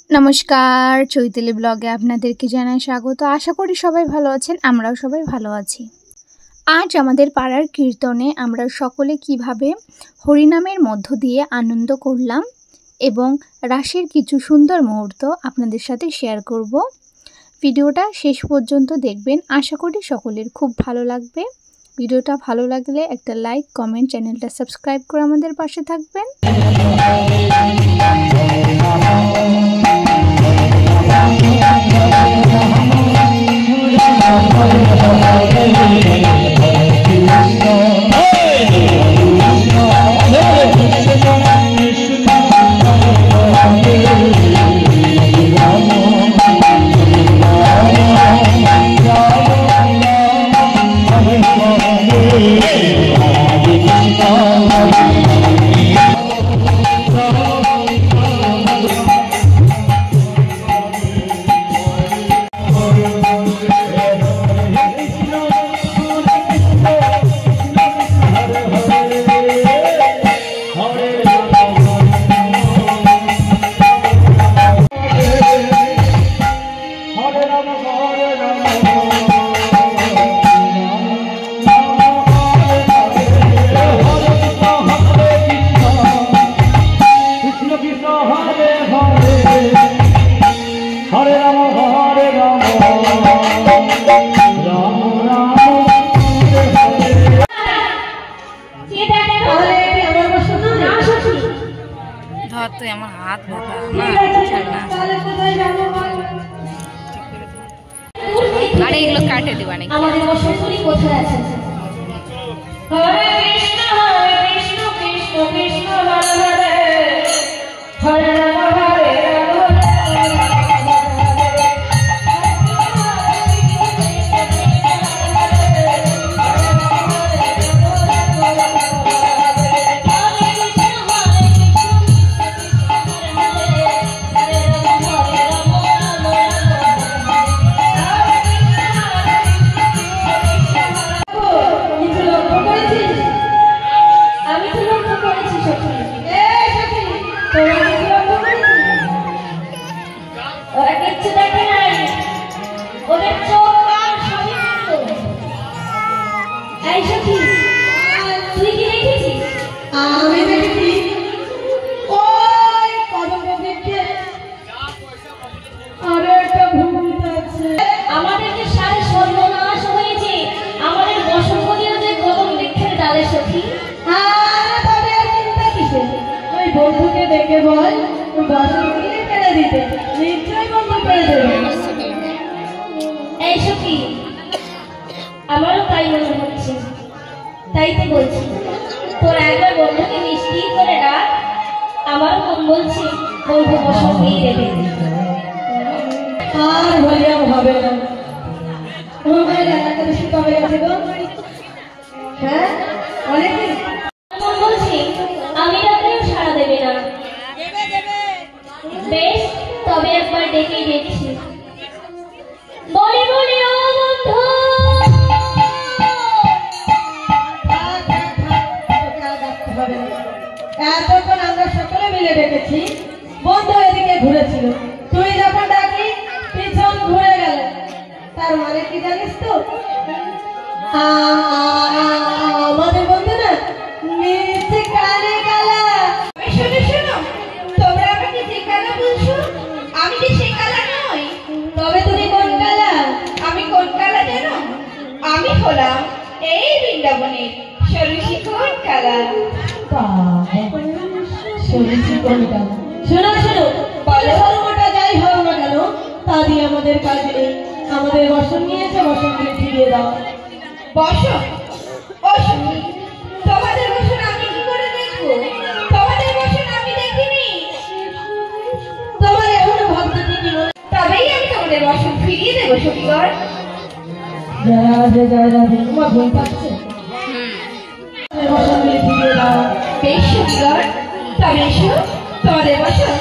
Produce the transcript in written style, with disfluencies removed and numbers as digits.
नमस्कार चैताली ब्लगे आपनादेरके जानाई स्वागत। आशा करी सबाई भालो आछेन, आमराओ सबाई भालो आछि। आज आमादेर पाड़ार कीर्तने आमरा सकले किभाबे हरिनामेर मध्य दिये आनंद करलाम एबं रासेर किछु सुंदर मुहूर्त आपनादेर साथे शेयर करब। भिडियोटा शेष पर्यन्त देखबेन, आशा करी सकलेर खूब भालो लागबे। भिडियोटा भालो लागले एकटा लाइक कमेंट चैनलटा सबस्क्राइब करे आमादेर पाशे थाकबेन। तो আমার হাত ব্যথা আরে এগুলো কাটে দিবা নাকি আমাদের বসন্তী কোথায় আছে হরে কৃষ্ণ কৃষ্ণ কৃষ্ণ হরে হরে হরে রাম হরে রাম বন্ধুকে দেখে বল বসন্তকে ফেলে দিতে নিশ্চয়ই বন্ধ করে দেবে। এই সখী আমারও তাই মনে হচ্ছে, তাই তো বলছি তোর একবার বন্ধুকে মিষ্টি করে ডাক, আমার মন বলছে বন্ধু বসন্তই দেবে। আর বলিয়াম হবে না, তোমার এলাকা বেশি কবে গেছে গো? হ্যাঁ অনেকদিন মন বলছে আমি ডাকলেও সাড়া দেবে না। বেশ তবে একবার ডেকে দেখছি। বলি বলি ও বন্ধু, এতক্ষণ আমরা সকলে মিলে ডেকেছি, বন্ধু এদিকে ঘুরেছিল, তুই যখন ডাকি পিছন ঘুরে গেল, তার মানে কি জানিস তো? আমাদের বন্ধু না নিচে কানে কালা। শোনো শোনো, তোমরা আমাকে যে কালা বলছো আমি কি সে কালা নই। তবে তুমি কোন কালা? আমি কোন কালা জানো? আমি হলাম এই বৃন্দাবনের সরুচিকন কালা। সরুচিকন কালা। শোনো শোনো, বলো ধর্মটা যাই হোক না কেন তা দিয়ে আমাদের কাজ নেই। আমাদের বসন নিয়েছে, বসনকে ফিরিয়ে দাও। বসন? ও শুনি তোমাদের বসন আমি কি করে দেখবো? তোমাদের বসন আমি দেখিনি। তোমার এখনো ভাবনা ঠিকই মনে, তবেই আমি তোমাদের বসন ফিরিয়ে দেবো সখীগণ। জয় রাধে তোমার ভুল পাচ্ছে। বসন ফিরিয়ে দাও। বেশ সখীগণ, তবে এসো তোমাদের বসন